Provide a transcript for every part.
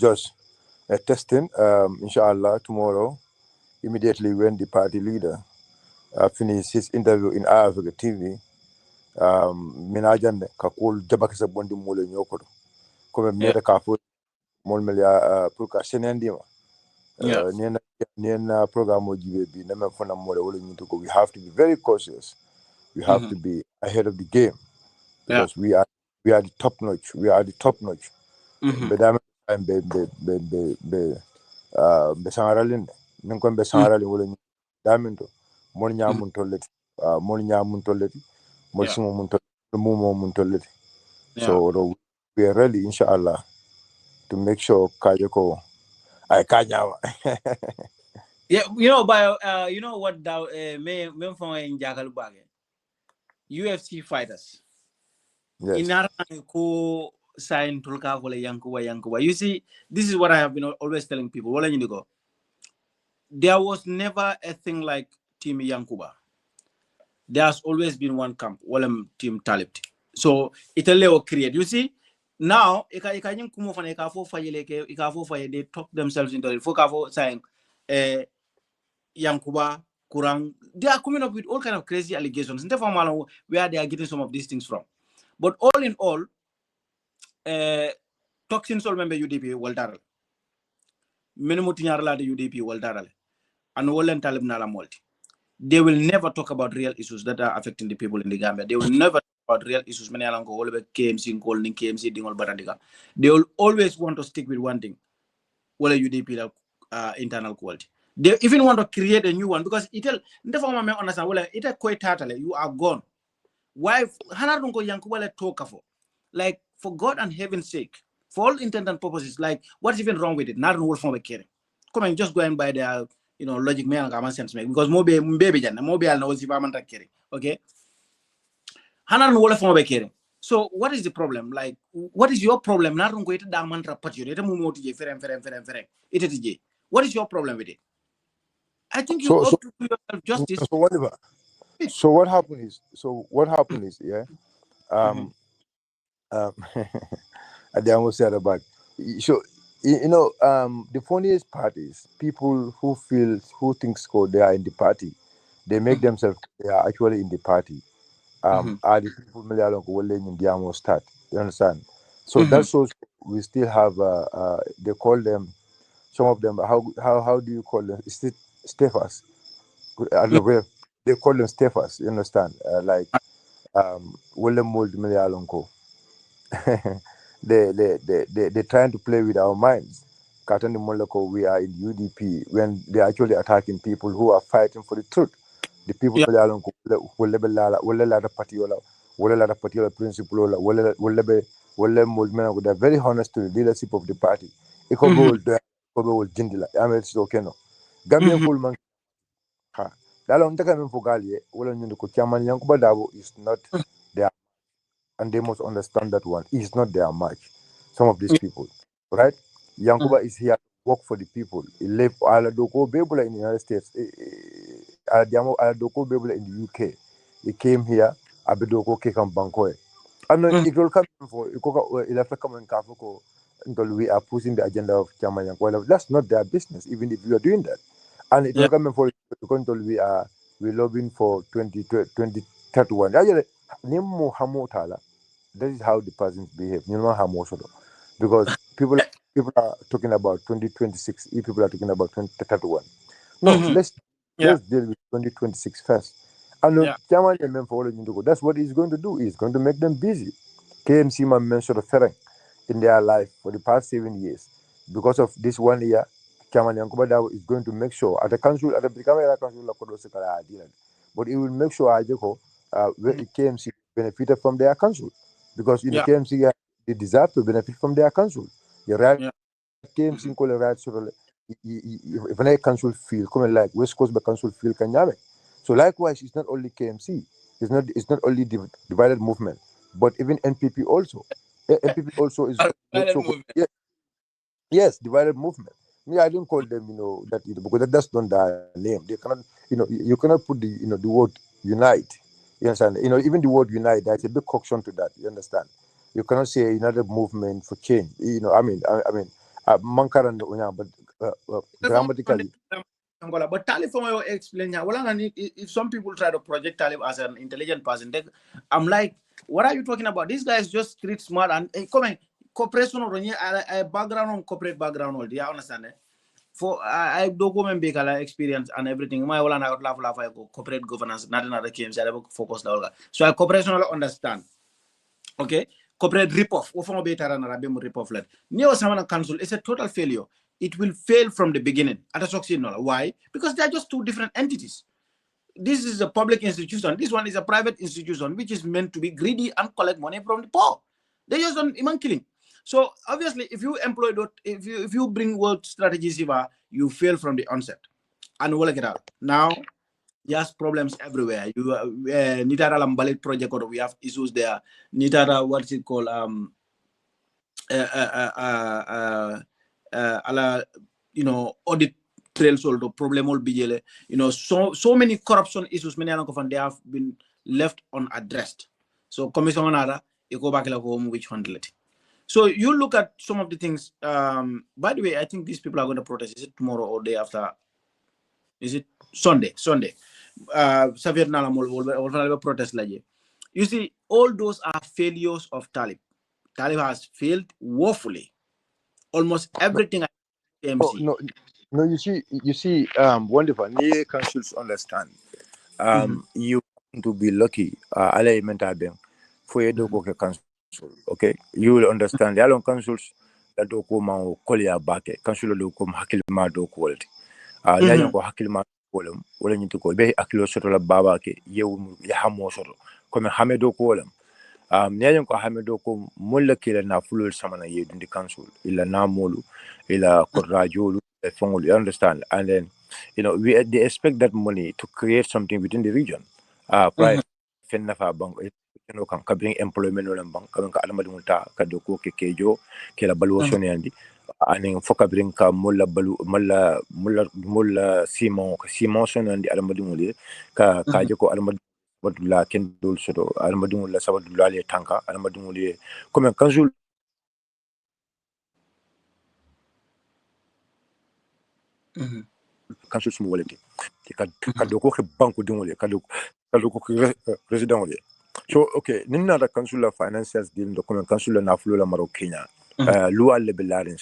just testing. Inshallah, tomorrow, immediately when the party leader finishes his interview in Africa TV, minajande kakul jabakisa bondi mule nyokoro. Kome Yeah. meta kafu mol melia pulka senendima. Yeah. Niena program OGB, never funa mole wole nyutuko. We have to be very cautious. We have Mm-hmm. to be ahead of the game Yeah. because we are the top notch. We are the top notch. Mm-hmm. Bedame be sangaralin ninkon be Mm. sangaralin wala daminto mon Mm. nyamun tolleti mon nyamun tolleti mon Yeah. simo mun tolleti mumo mun tolleti Yeah. we are ready inshallah to make sure kajeko ay kanyawa. Yeah. You know what that me from in Jagalubage. UFC fighters. Yes. In ko sign tulka wala yankuba. You see, this is what I have been always telling people. Wala you go. There was never a thing like Team Yankuba. There's always been one camp, Walem Team Talib. So Italo create. You see, now they talk themselves into it. Fokafo saying Yankuba, Kurang, they are coming up with all kind of crazy allegations. Where they are getting some of these things from. But all in all, toxins all member UDP Waldaral. Menumutinyarla the UDP Waldaral. And Wallen Talib Nala Multi. They will never talk about real issues that are affecting the people in the Gambia. They will never talk about real issues. Many along all about KMC calling KMC ding all barandiga. They will always want to stick with one thing. Well, UDP internal quality. They even want to create a new one because it'll never understand. Well, it'll quite totally. You are gone. Why? Hana don't go Yankuba talk for. Like for God and heaven's sake, for all intent and purposes, like what's even wrong with it? Not in from a caring. Come and just go and buy their logic me and common sense make because baby jan mobi al knows if I'm not caring. Okay. Hana no from a caring. So what is the problem? Like what is your problem? Not going to diamond rapatio. What is your problem with it? I think you so so ought to do yourself justice. so whatever. So what happened is yeah Mm-hmm. um um I almost said about so the funniest part is people who thinks they are in the party, they make themselves they are actually in the party, Mm-hmm. are the people Malayalam who will in the start. You understand? So Mm-hmm. that shows we still have they call them, some of them, how do you call them? Is it staffers? I don't know where they call them staffers. You understand? Like Willem Mold Malayalam ko. They're trying to play with our minds. Katani Moloko, we are in UDP when they're actually attacking people who are fighting for the truth. The people Yeah. will particular principle, they're very honest to the leadership of the party. Ikobe Mm-hmm. will do will jindila. I mean, it's okay no. Gambian Mm-hmm. full man. Ha. Dalo ntaka mfugali wala nyundo ko chairman Yankuba Dabo is not there, and they must understand that one is not their match. Some of these people, right? Yankuba is here to work for the people. He left Aladoko Bebula in the United States, Aladoko Bebula in the UK. He came here, Abedoko Kekam Bankoe. And Mm-hmm. it will come for it have to come in Kafoko until we are pushing the agenda of Chairman Yankuba. That's not their business, even if we are doing that. And it Yeah. will come for until we lobbying for 2031. Actually, Nimu Hamotala, that is how the persons behave. You know how most of them. Because people are talking about 2026, if people are talking about 2031. No, Mm-hmm. Yeah. let's deal with 2026 first. And Yeah. Chairman Yemen for all you do, that's what he's going to do. He's going to make them busy. KMC man mentioned a fereng in their life for the past 7 years. Because of this 1 year, Chairman Yankuba Dawo is going to make sure at the council, at the Brigadier Council, but he will make sure Ajeko, Mm-hmm. KMC benefited from their council. Because in the Yeah. KMC, they deserve to benefit from their council. The right Yeah. KMC Mm-hmm. ko le right sort of if an council feel come like West Coast by council feel kanyame. So likewise, it's not only KMC, it's not only divided movement, but even NPP also. NPP also is make Violent sure movement. yes, divided movement. Me, I don't call them, that because that's not their name. They cannot, you cannot put the word unite. You understand? Even the word unite, there's a big correction to that. You understand? You cannot say another movement for change. I mean, mankarande unya, but grammatically. Angola. But Talib, for my explain, if some people try to project Talib as an intelligent person, I'm like, what are you talking about? This guy is just street smart and come on, cooperation or a background on corporate background. Do you understand it? For I document big experience and everything. My whole and I laugh I go corporate governance, not another games. I never focus on that. So I cooperation understand. Okay, corporate rip-off. Rip-off. Neo Samana Council is a total failure. It will fail from the beginning. Why? Because they are just two different entities. This is a public institution. This one is a private institution, which is meant to be greedy and collect money from the poor. They just don't even killing. So obviously, if you employ if you bring world strategies, you fail from the onset. And we'll get out now. Yes, problems everywhere. You Nitara Lambalit project, or we have issues there. Nitara, what's it called? Audit trails or the problem will be, so many corruption issues. Many they have been left unaddressed. So commission on you go back home which handle it. So you look at some of the things. By the way, I think these people are going to protest. Is it tomorrow or day after? Is it Sunday? Sunday. Protest. You see, all those are failures of Talib. Talib has failed woefully. Almost everything Oh, MC. no. You see, wonderful. Near councils understand. You to be lucky. Ale mental being for you do council. Okay, you will understand. The along councils that do come on kolia back. Council do come hakilma do quality. Nyanyo ko hakilma kolum. Wala nyi to ko be akilo soto la baba ke yewu ya hamo soto. Comme hamedo kolum. Nyanyo ko hamedo ko mulla kila na fulul samana ye dundi council ila na molu ila korajolu fongol. You understand? And then they expect that money to create something within the region. Price fenna fa bang kan ka bring employment wala bang ka alama dunta ka doko ke kejo ke la balwation yandi aning foka bring ka mulla balu mulla simon son yandi alama dunuli ka joko alama wadula ken dol soto alama dunula sabadula le tanka alama dunuli comme kanjul kanjul sumu walenti ka doko ke banku dunuli ka doko ke resident wali. So okay, ninna da kansula financiers deal do comme kansula na fulo la maro Kenya. Loi le belarin,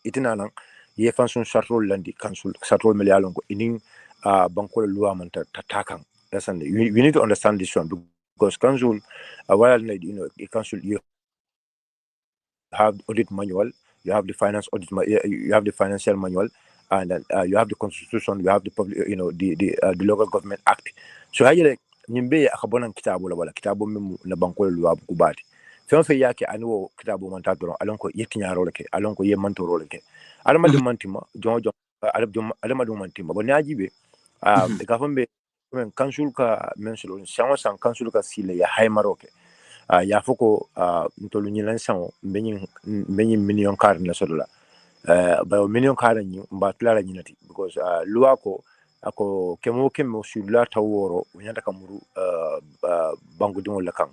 itina nan ye fanson chartrol landi kansul chartrol melialon ko inin banko loi man takan. That's and we need to understand this one because council while council you have audit manual, you have the finance audit you have the financial manual, and you have the constitution, you have the public the local government act. So hayele nyimbe akabona kitabu la wala kitabu memu na banko loi kubati fen fe yake aniwo kitabu man tadoro alonko yetinyaro leke alonko ye mantoro leke alama de mantima jonjo alama de mantima bo nyajibe e ka fambe men kansul ka mensolo san kansul ka sile ya haymaroke ya foko ntolu nyilan san benyin million card na sodola ba million card ni mba tlara nyinati because luako ako kemo sula taworo nyanda kamuru bangu dimo la kan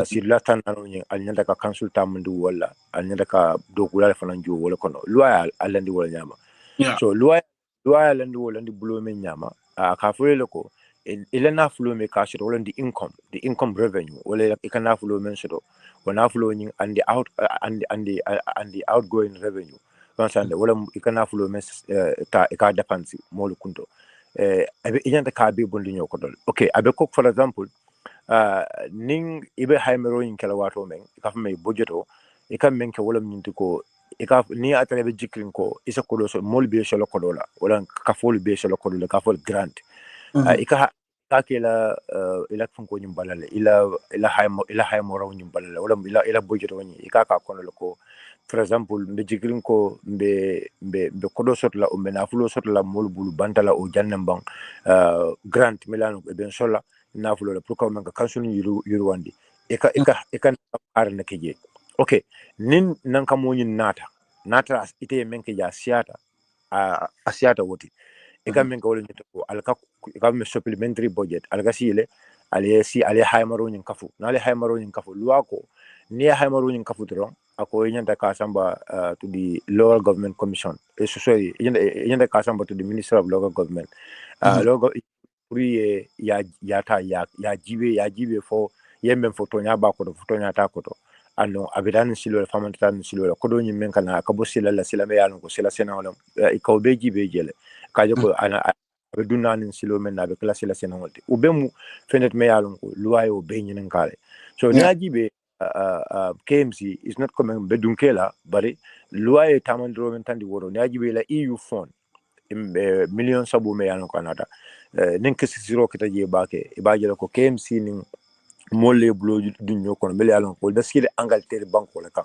sur la tan nanu alnyanda ka consulta mundu wala alnyanda ka dokula fanan jo wala kono loi alandi wala nyama so loi alandi wala ndi bulo men nyama ka fulele ko ile na fulo me ka shiro wala the income revenue wala ikana fulo men shiro wana fulo nyi and the outgoing revenue consande wala ikana fulo men ta ka depense molu kunto abe inyanda ka be bondi nyoko dol okay abe ko for example ning ibe haymero yin kala wato men ka fa may budgeto e kam men ke wala minti ko e ka ni atale be jikrin ko isa ko do so mol be so ko dola wala ka fol be so ko dola ka fol grant e ka ke la ila fun ko nyum balale ila haymo raw nyum balale wala ila budgeto ni e ka kono ko for example mbe jikrin ko mbe kodo sot la o mena fulo sot la mol bulu bantala o jannem bang grant milano e ben sola nafulo la pour que kansul yuru wandi e ka ar na keje okay nin nan ka mo nyin nata ite men ke ja siata asiata woti e ka men ka wala nyito ko alka ka me supplementary budget alka sile ale haymaro nyin kafu na ale haymaro nyin kafu luako Near Hamaruin Kafutron, ako yanta kasamba to the local government commission. Sorry, yanta kasamba to the Minister of Local Government. Local ya jibe for yemben photo nya ba ko photo nya ta ko to ano abidan silo famantan silo ko do nyimen kana ka bo sila la sila me yalon ko sila sena wala ko be jibe jele ka ko ana be dunanin silo men na be kala sila sena wolte u be mu fenet me yalon ko luwayo be nyinen kale so ni ajibe KMC is not coming be dunkela bari luwayo tamandro men tandi woro ni ajibe la EU fund million sabu me yalon ko anata nen kesi siro kita je bake ibaje ko KMC nin molle blo dunyo kono bele yalon ko daskide Angleterre banko la kan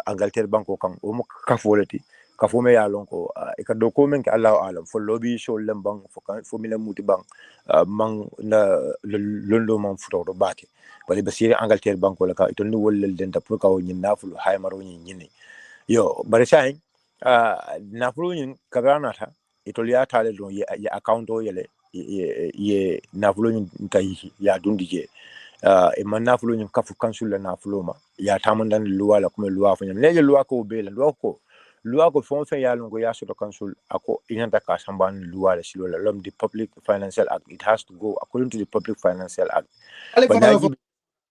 Angleterre banko kan o mo kafoleti kafo me yalon ko e ka do ko men ke Allah alam fo lobby show lem bang fo mi la muti bang man na londo man futo do bake bali basire Angleterre banko la ka itol ni wolle den ta pour ka o nyin nafulu haymaro nyin yo bare sai nafulu nyin kabranata itol ya tale don ya account o yele ye nafulu nyin tayi ya dundije e man nafulu nyin kafu kansul la nafulu ma ya tamandan luwa la kuma luwa fanya leje luwa ko be la luwa ko fon fe ya longo ya soto kansul ako inanta ka samban luwa la silo la the Public Financial Act, it has to go according to the Public Financial Act but naji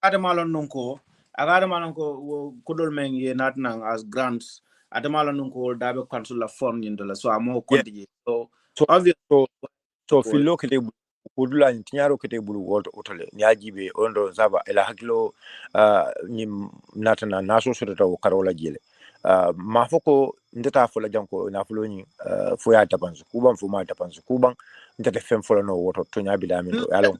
adamalon nonko agadamalon ko kodol men ye natnang as grants adamalon nonko dabe council la fund yindola so amo konti so obviously so fillo kete kudula ntinyaro kete bulu woto otole nyajibe ondo zaba ela hakilo ni natana naso sotata o karola jele mafoko ndeta fola janko na fulo ni fo ya tapansu kuban fo ma tapansu kuban ndeta fem fola no woto to nyabi da min to yalo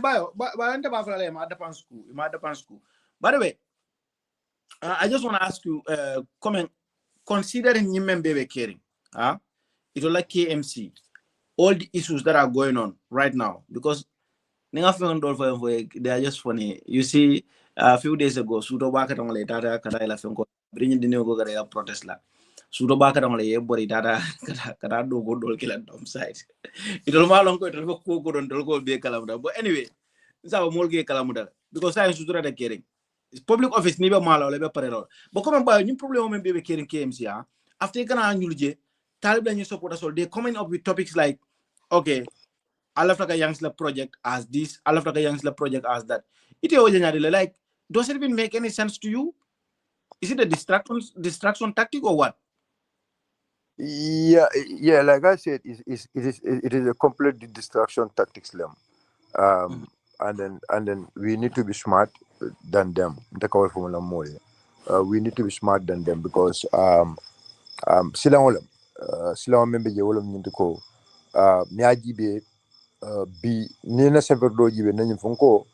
bayo ba nta ba fola le ma tapansku by the way I just want to ask you comment considering nyimmen bebe caring it will like KMC all the issues that are going on right now because they are just funny. You see, a few days ago, Sudo Baka Tangale Tata Kadaila Fenko, bringing the new Gogara protest. Sudo Baka Tangale, body Tata Kadado Godol Kill at site. It will long it will go good and go be a calamda. But anyway, it's our Molge Calamuda because I should rather caring. It's public office, never malo, never parallel. But come by new problem when baby caring KMC. After Kana Anulje, Taliban supporters, they coming up with topics like, okay, Alafraka Yanks project as this, Alafraka Yanks project as that. Like, does it even make any sense to you? Is it a distraction tactic or what? Yeah, like I said, it is a complete distraction tactics them. And then we need to be smart than them. We need to be smart than them because silang member je wolom nyinti ko miaji be bi nina severdo jibe nanyi fonko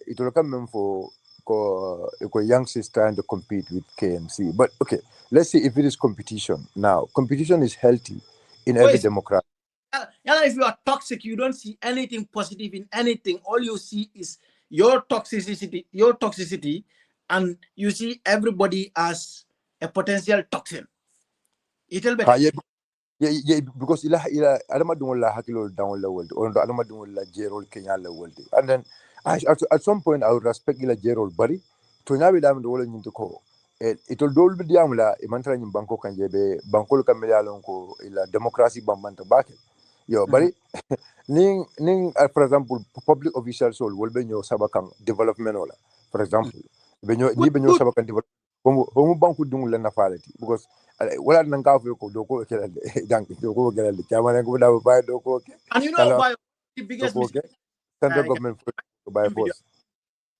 itolo kam mem for ko Yanks is trying to compete with KMC, but okay, let's see if it is competition. Now competition is healthy in every democracy. If you are toxic, you don't see anything positive in anything. All you see is your toxicity, and you see everybody as a potential toxin. It'll be yeah, because ila adama dungo la hakilo down la world or adama dungo la jerol Kenya la world, and then at some point I would respect ila jerol bari to nyabi dam do wala nyinto ko it will do be diam la e mantra nyim banko kan jebe banko kan me yalon ko ila democracy bambanta bake yo bari ning for example public officials will be nyo sabakan development wala for example benyo ni benyo sabakan development homo banku dungo la nafalati because wala nanga ko do ko kelal dank do ko kelal chamane ko da ba do ko and you know by the biggest mistake central government by force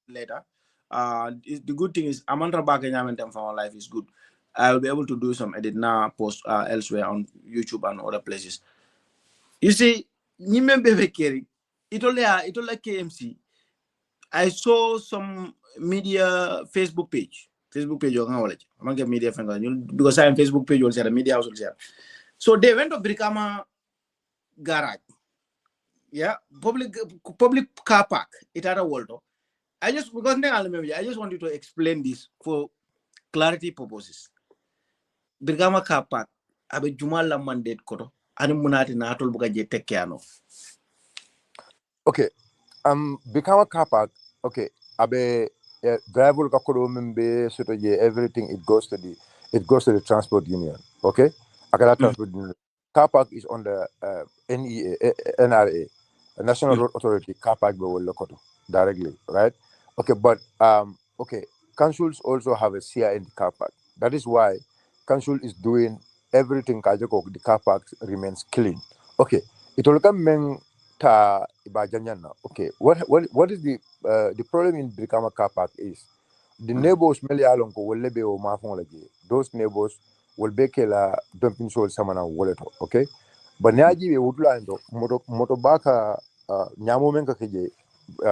later the good thing is Amandra Baganyamentem for our life is good. I'll be able to do some edit now post elsewhere on YouTube and other places. You see it only KMC. I saw some media Facebook page your knowledge among media because I'm Facebook page also media also there. So they went to Brikama garage, yeah, public car park. It had a world. I just want you to explain this for clarity purposes. Brikama car park abe jumala mandate koto ani munati na atol buka je tekiano. Okay, Brikama car park. Okay, abe driver kakoro membe so everything it goes to the transport union. Okay, akala transport union. Car park is on the NEA, NRA, National Road Authority. Car park be lokoto directly, right? Okay, but okay, councils also have a share in the car park. That is why council is doing everything kajako the car park remains clean. Okay, it will come men ta ibajanyana. Okay, what is the problem in Brikama car park is the neighbors meli alonko will lebe o mafon lagi. Those neighbors will be la dumping soul samana walleto. Okay, but nyaji we would line motobaka nyamo menka keje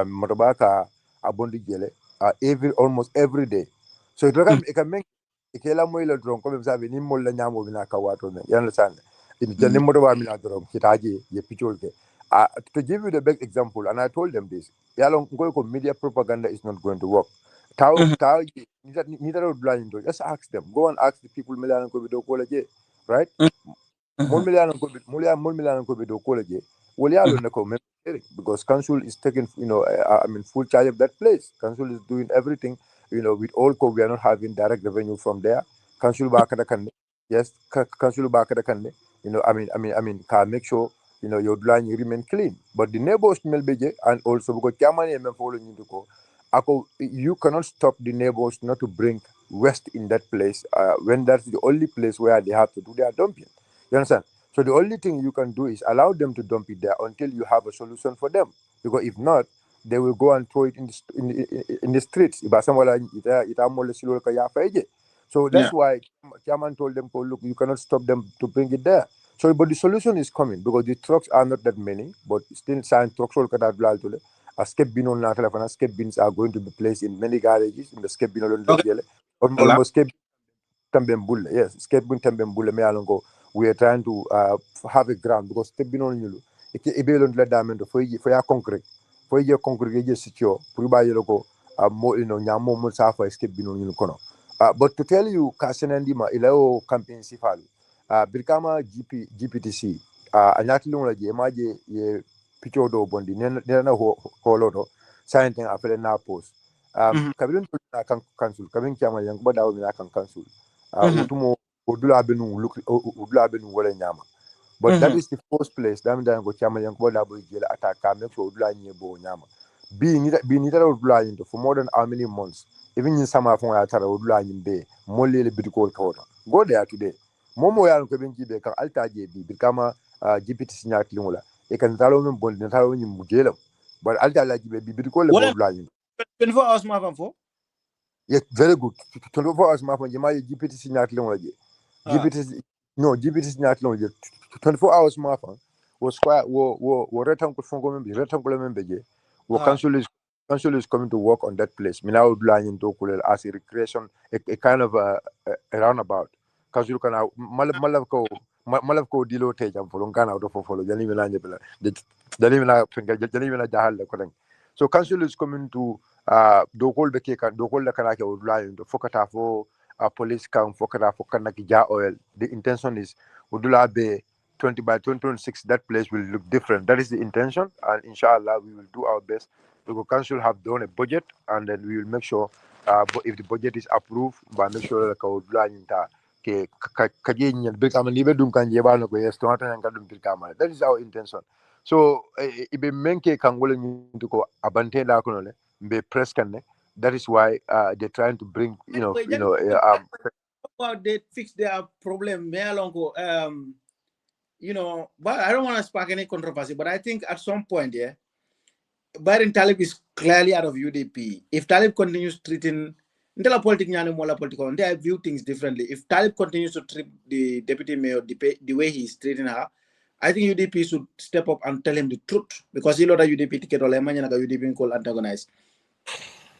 motobaka abondi gele almost every day. So it can make ikela moyle dron ko be sabe ni molla nyamo bina kawato ne you understand in jani moto wa mina dron kitaji ye pichol ke to give you the best example, and I told them this, yalong ko media propaganda is not going to work. Tao neither blind, just ask them, go and ask the people million ko bido college, right? Mol million ko bido college well yalo ne ko because council is taking I mean full charge of that place. Council is doing everything, with all we are not having direct revenue from there. Council back kan yes, council back kan can make sure your line remain clean. But the neighbors melbeje and also because Germany and following you you cannot stop the neighbors not to bring waste in that place when that's the only place where they have to do their dumping. You understand? So the only thing you can do is allow them to dump it there until you have a solution for them. Because if not, they will go and throw it in the streets. So that's why Chairman told them, look, you cannot stop them to bring it there. So, but the solution is coming because the trucks are not that many, but still sign trucks escape bin on telephone. Escape bins are going to be placed in many garages in the escape bin almost escape Tambembule. Yes, escape bin Tambembule me alongo. We are trying to have a ground because escape bin on you. It be on the diamond for your concrete. For your concrete is secure. Pruba yeloko more nyamo mo safa escape bin on you kono. But to tell you, Kasenandima, Ilao campaign Sifalu, Birkama GPTC, anyatli lungla je maje ye pichodo bondi nena holodo science afele na post kabin na kan council kabin kyama yang bada na kan council utumo udula benu wala nyama but that is the first place dam dan go kyama yang bada bo jela ataka make sure udula nyebo nyama bi ni tara udula into for more than how many months even in summer from ya tara udula nyimbe molle le bidiko kawta go there today momo ya ko ben jibe kan altaje bi Birkama GPTC nyatli ngula e kan talo men bon den talo nyim mujela but alta la jibe bi ko le bo blani 24 hours ma fam fo yes very good 24 hours ma fam jema GPTC nyatli ngula je GPTC nyatli ngula je 24 hours ma fam wo square wo retan ko fongo men bi retan ko men beje wo council is coming to work on that place mina wo blani to ko as a recreation a kind of a roundabout council kana malaf ko dilo te jam folo ngana auto folo jani mila nyebela jani mila jahal ko den so council is coming to dokol be ke kan dokol la kana ke udula to fokata fo police kan fokata fo kana ki ja oil the intention is udula be 20 by 2026 that place will look different. That is the intention, and inshallah we will do our best. The council have done a budget, and then we will make sure if the budget is approved, by make sure that udula ke kaje Birkama libe dum kan jeba no ko yesto hata nga dum Birkama that is our intention so ibe menke kangole ndu ko abante la ko le be press kan ne that is why they're trying to bring about they fix their problem me alongo but I don't want to spark any controversy, but I think at some point Byron Talib is clearly out of UDP. If Talib continues treating they view things differently. If Talib continues to treat the deputy mayor the way he's treating her, I think UDP should step up and tell him the truth because he know that UDP ticket or UDP called antagonized.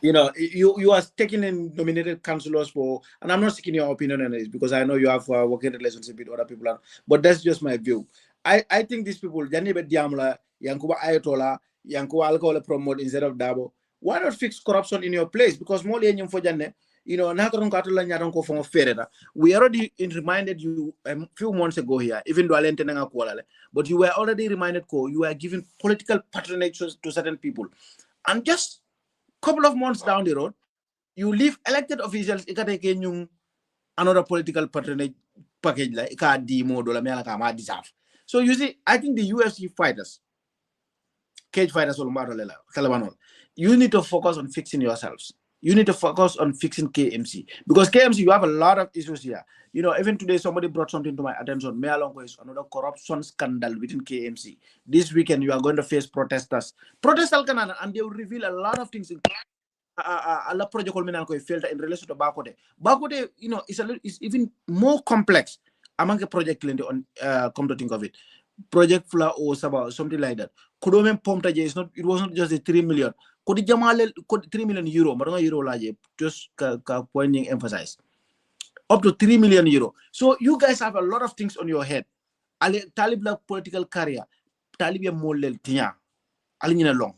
You are taking in nominated councillors for, and I'm not seeking your opinion on this because I know you have a working relationship with other people, but that's just my view. I think these people, Janibe Diamla, Yankuba Ayatola, Yankuba alcohol promote instead of Darboe. Why not fix corruption in your place? Because more than for Jane, we already reminded you a few months ago here, even though but you were already reminded you were giving political patronage to certain people. And just couple of months down the road, you leave elected officials ikate ke nyung another political patronage package like ka di modo la me ka ma deserve. So you see, I think the UFC fighters, cage fighters, you need to focus on fixing yourselves. You need to focus on fixing KMC, because KMC, you have a lot of issues here. You know, even today somebody brought something to my attention. Mealongo is another corruption scandal within KMC. This weekend you are going to face protesters. Protesters and they will reveal a lot of things. A lot project filter in relation to Bakote. Bakote, you know, it's even more complex among the project on come to think of it. Project Fla or Saba, something like that. Kudomen Pomta is not, it was not just the 3 million. Could it Jamal could 3 million euro, but euro large, just pointing emphasize. Up to 3 million euro. So you guys have a lot of things on your head. Talib political career. Talib ya molel tinya. Alina long.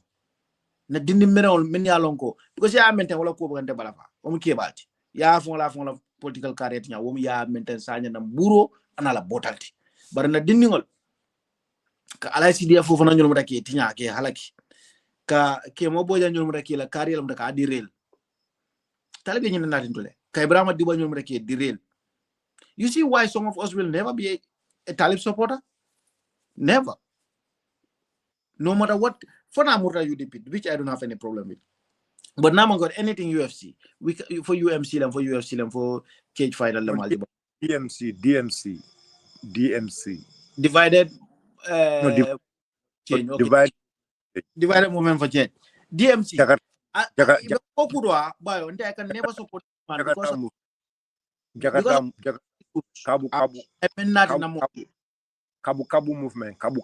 Na dindi merewol men ya lonko because ya menten wala ko bugante balafa o mu kebati ya fon la political career tinya wo mu ya menten sanya na buro anala botalti bar na dindi ngol ka ala sidia fofu na nyol mutaki tinya ke halaki ka ke mo boja nyol mutaki la career mutaka direl talibe nyin na tintule ka ibrahima diba nyol mutaki direl. You see why some of us will never be a Talib supporter? Never. No matter what, for now, UDP, which I don't have any problem with. But now I got anything UFC. We for UMC and for UFC and for cage fighter. DMC. Divided No, change. Okay. Divided movement for change. DMC. I can never support man because Kabu movement. Kabu.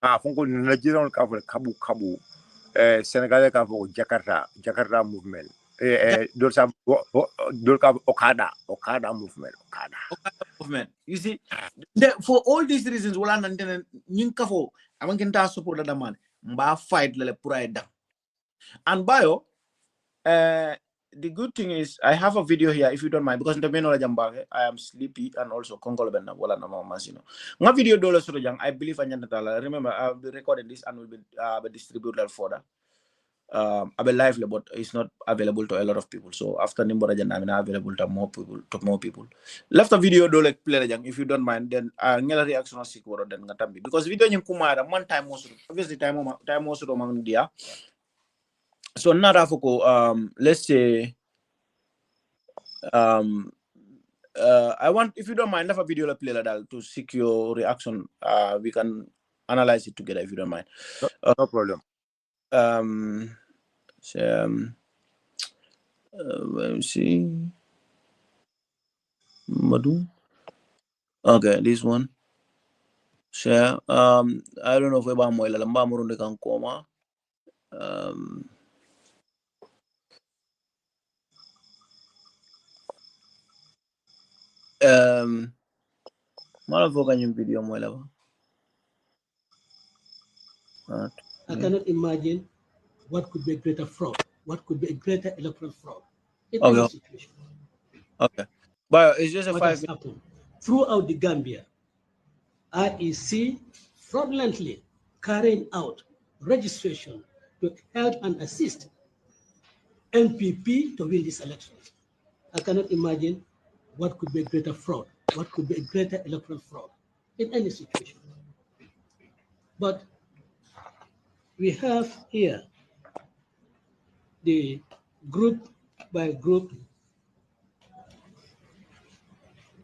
Fonko Nigerian cover Kabu. Senegalese cover Jakarta movement. Those have Okada movement. Okada movement. You see, for all these reasons, wala nantene kafo amangenta support the man. Mba fight lele pura. And bio, the good thing is I have a video here if you don't mind, because I am sleepy and also Congolabena wala na masino. My video dollar so young, I believe remember I'll be recording this and will be distributed further. I'll be live, but it's not available to a lot of people. So after Nimbora I'm available to more people. Left a video dollar play if you don't mind, then ngela reaction or then ngatambi. Because video yung kumara one time most obviously time most of dia. So let's say I want, if you don't mind, have a video play like that to seek your reaction. We can analyze it together if you don't mind. No problem. Let me see. Madu. Okay, this one. Share. I don't know if we're going to video I cannot imagine what could be a greater fraud, what could be a greater electoral fraud in any situation. Okay. But it's just a what 5 has happened throughout the Gambia. IEC fraudulently carrying out registration to help and assist NPP to win this election. I cannot imagine what could be a greater fraud, what could be a greater electoral fraud in any situation. But we have here the group by group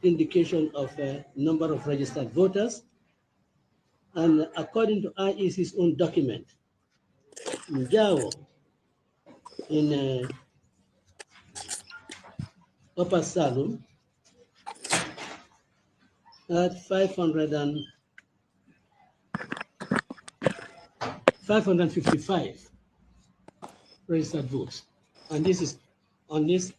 indication of a number of registered voters. And according to IEC's own document, Njao in Upper Salum had 555 registered votes. And this is on this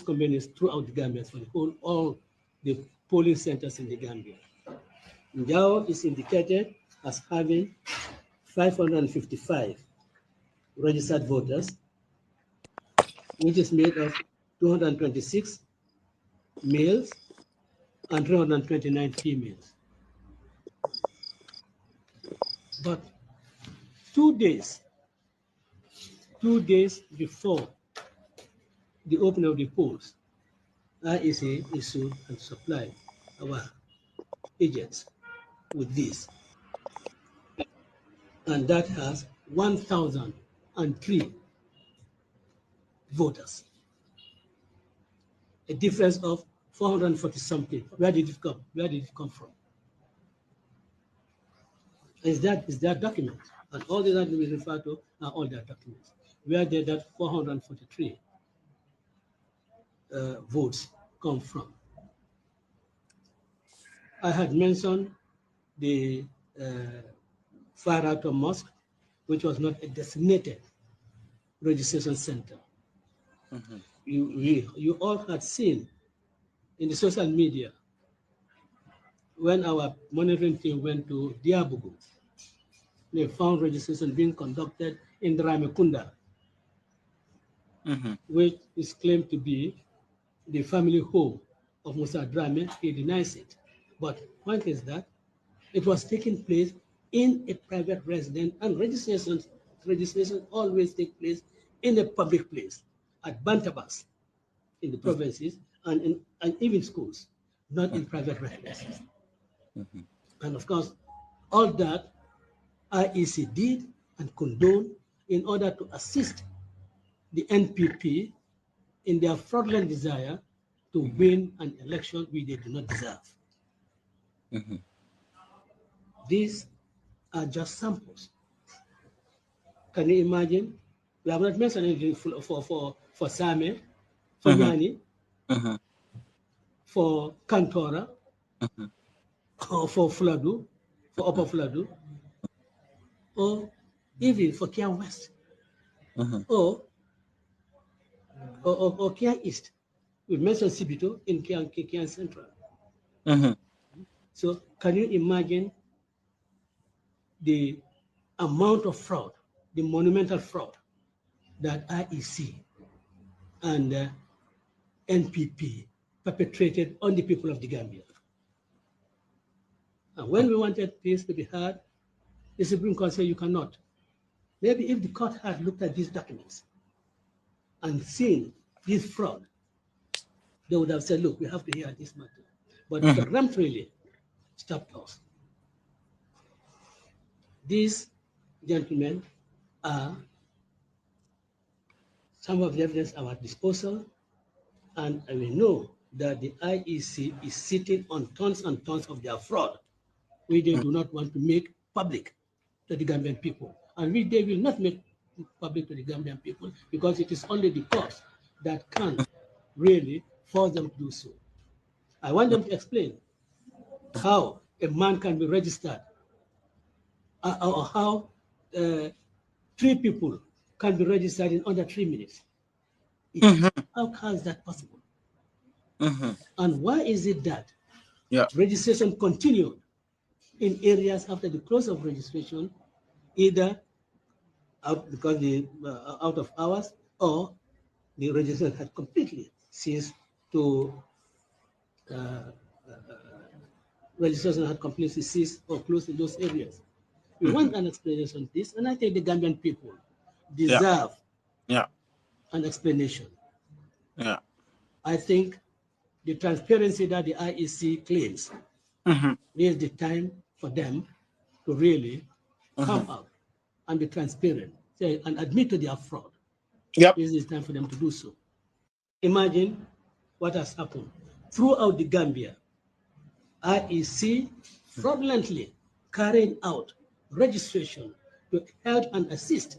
convenience throughout the Gambia for all the polling centers in the Gambia. Njao is indicated as having 555 registered voters, which is made of 226 males and 329 females. But 2 days 2 days before the opening of the polls, IEC issued and supplied our agents with this. And that has 1,003 voters. A difference of 440 something. Where did it come? Where did it come from? Is that document? And all the that we refer to are all their documents. Where did that 443 votes come from? I had mentioned the Far Outer Mosque, which was not a designated registration center. Mm-hmm. You all had seen in the social media when our monitoring team went to Diabugu, they found registration being conducted in Dramekunda, Mm-hmm. which is claimed to be the family home of Musa Drame. He denies it. But point is that it was taking place in a private residence, and registration always take place in a public place, at Bantabas in the provinces, and even schools, not in private residences. Mm-hmm. And of course, all that IEC did and condoned in order to assist the NPP in their fraudulent desire to win an election which they do not deserve. Mm-hmm. These are just samples. Can you imagine? We have not mentioned anything for Sanneh, for Nyani, for Kantora, or for Fuladu, for Upper Fuladu, or even for Kia West, or Kia East. We mentioned Sibito in Kia Central. So can you imagine the amount of fraud, the monumental fraud that IEC and NPP perpetrated on the people of the Gambia? And when we wanted this to be heard, the Supreme Court said you cannot. Maybe if the court had looked at these documents and seen this fraud, they would have said, look, we have to hear this matter. But peremptorily stopped us. These gentlemen are some of the evidence at our disposal, and we know that the IEC is sitting on tons and tons of their fraud, which they do not want to make public to the Gambian people. And which they will not make public to the Gambian people because it is only the court that can really force them to do so. I want them to explain how a man can be registered or how 3 people can be registered in under 3 minutes. How is that possible? And why is it that registration continued in areas after the close of registration, either because the out of hours, or the registration had completely ceased to registration had completely ceased or closed in those areas. We want an explanation of this, and I think the Gambian people deserve an explanation. I think the transparency that the IEC claims is the time for them to really come out and be transparent, say, and admit to their fraud. This is time for them to do so. Imagine what has happened throughout the Gambia. IEC fraudulently carrying out registration to help and assist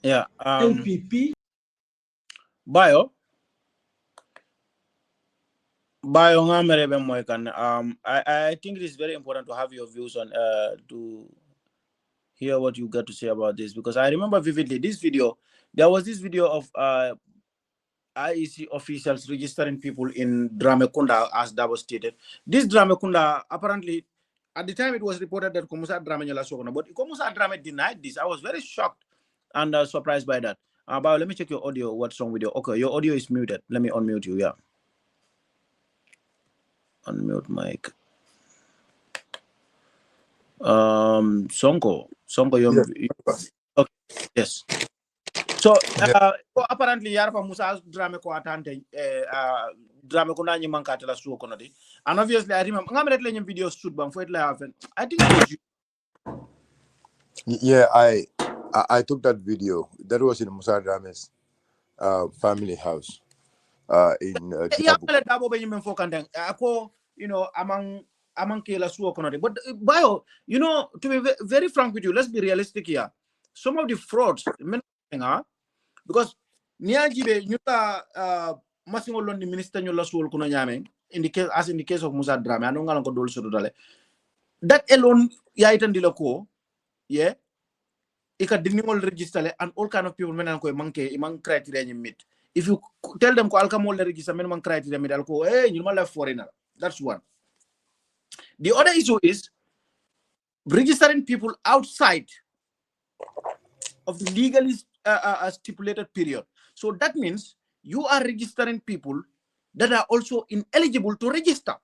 NPP. Bio I think it is very important to have your views on to hear what you got to say about this, because I remember vividly this video. There was this video of IEC officials registering people in Dramekunda, as Darboe stated. This Dramekunda, apparently, at the time it was reported that Komusa Drame Nyala Sokona, but Komusa Drame denied this. I was very shocked and surprised by that. But let me check your audio. What's wrong with you? Okay, your audio is muted. Let me unmute you. Yeah. Unmute mic. Sonko, you're Yes. okay. Yes. So apparently Yarfa Musa drama ko atante drama ko nani mankate la suo kono di. And obviously I remember ngam rek leñu video shoot bam fo it la happen. I think it was you. Yeah, I took that video. That was in Musa Drame's family house in Yeah, Dinabu. Darboe be nyim fo kandeng. Ako, you know, among ke la suo kono di. But bio, you know, to be very frank with you, let's be realistic here. Some of the frauds because niaji be nyuta masingol lon di minister nyola suol kuno nyame in the case of Musa Drame anu ngalan ko dol sodo dale that alone ya itan dila ko yeah ika diningol register and all kind of people menan ko manke imang criteria ni meet if you tell them ko alkamol register men man criteria meet alko you mala foreigner. That's one. The other issue is registering people outside of the legally stipulated period. So that means you are registering people that are also ineligible to register.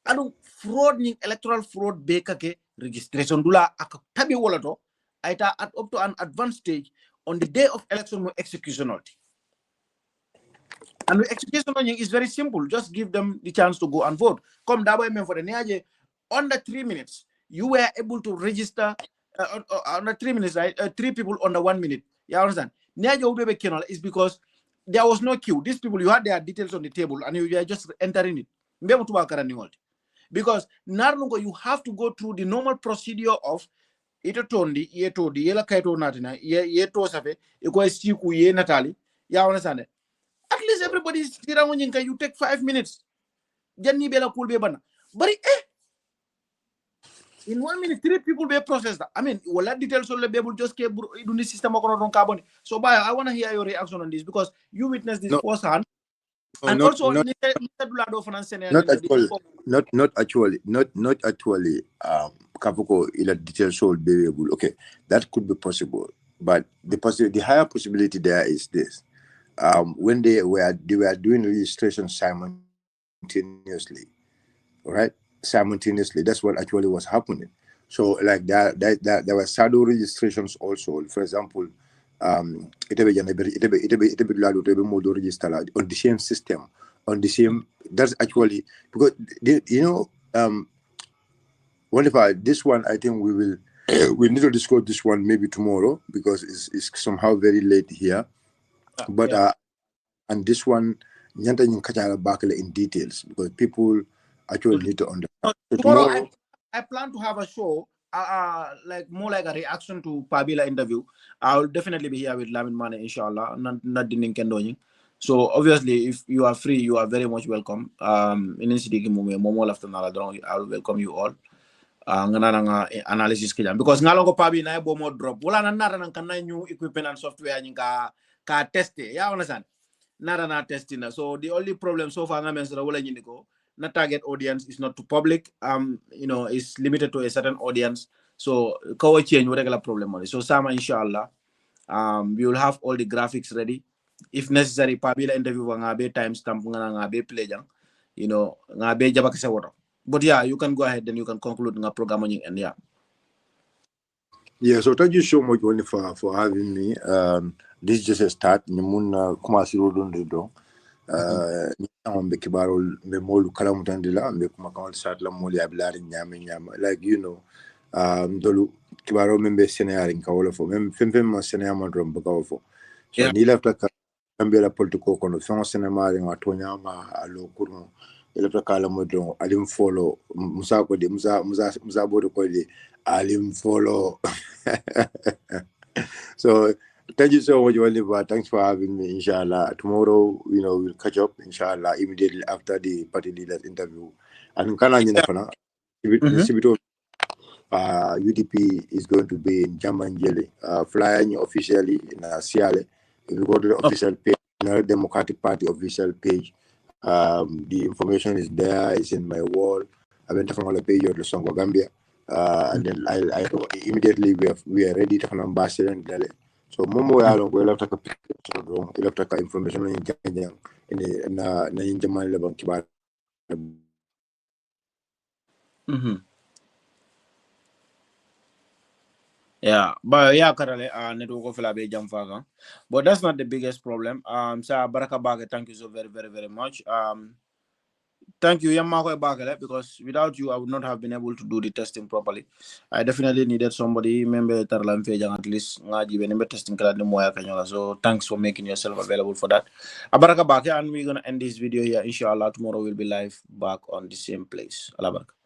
Adu fraud ni electoral fraud bekake registration dula ak tabi wolato aita at up to an advanced stage on the day of election mo execution. And the execution is very simple. Just give them the chance to go and vote. Come Darboe for the Niaje under 3 minutes. You were able to register under 3 minutes, right? 3 people under 1 minute. You understand? Niaje Ubebe Kenal is because there was no queue. These people, you had their details on the table and you were just entering it. Because Narnungo, you have to go through the normal procedure of ito tondi, ye todi, ye la kaito natina, ye to safe, iko siku ye natali. You understand? At least everybody is you take 5 minutes. Janni bela cool be bana. But in 1 minute, 3 people be processed. I mean, wala details so be able just keep do the system on carbon. So I want to hear your reaction on this because you witnessed this firsthand. And not, also not actually. Kapuko ila details so be able. Okay, that could be possible, but the higher possibility there is this. When they were doing registration simultaneously, right? Simultaneously, that's what actually was happening. So like there were shadow registrations also. For example, it be model register on the same system, on the same. That's actually because Wandifa, this one I think we will we need to discuss this one maybe tomorrow because it's somehow very late here. But and this one, Nyanta Kachara Bakale in details because people actually need to understand. So tomorrow I plan to have a show, like more like a reaction to Pabila interview. I'll definitely be here with Lamin Mane, inshallah. Not Dinin Kendoni. So obviously, if you are free, you are very much welcome. In Insidiki Momo after Naladron, I'll welcome you all. Analysis because ngalongo Pabi na bomo drop. Wala na nara nang kanay new equipment and software yung ka teste. Yeah, understand? Nara na testing. So the only problem so far ngamen sa wala ko. Na target audience is not to public, is limited to a certain audience. So kawa change whatever problem on it. So Sama inshallah, we will have all the graphics ready. If necessary, Pabila interview ngabe timestamp ngabe play jang, ngabe jabak sa water. But yeah, you can go ahead and you can conclude nga programming and yeah. Yeah, so thank you so much, Wandifa, for having me. This is just a start. Nimuna kumasi rodon do. Be kibarol me molu kalamutandila me kuma kamal sat la moli ablari nyama like dolu kibaro membe senegal in kawolo fo mem fem ma senegal ma drum bakawo fo so ni lafta ka Gambia la politiko kono fon senegal ma tonya ma alo kurmo lafta kala mo don alim follow musa ko de musa bodo ko de alim follow so thank you so much, Oliver. Thanks for having me. Inshallah, tomorrow, we'll catch up. Inshallah, immediately after the party leaders interview. And UDP is going to be in Jamanjeli, flying officially in Siale. If you go to the official page, Democratic Party official page, the information is there. It's in my wall. I went from the page of the Sonko Gambia, and then I immediately we are ready to have an ambassador in Delhi. So Momo we'll have to picture we'll have to information in Jaman Leban Kibar. Yeah, but yeah, currently, network of Labe Jamfaga. But that's not the biggest problem. Sir Baraka Baga, thank you so very, very, very much. Thank you, Yamako Bagale, because without you, I would not have been able to do the testing properly. I definitely needed somebody, member Tarlam Fejang at least, ngaji testing Kanyola. So thanks for making yourself available for that. Abaraka Baka, and we're gonna end this video here. Inshallah, tomorrow we'll be live back on the same place. Alabaraka.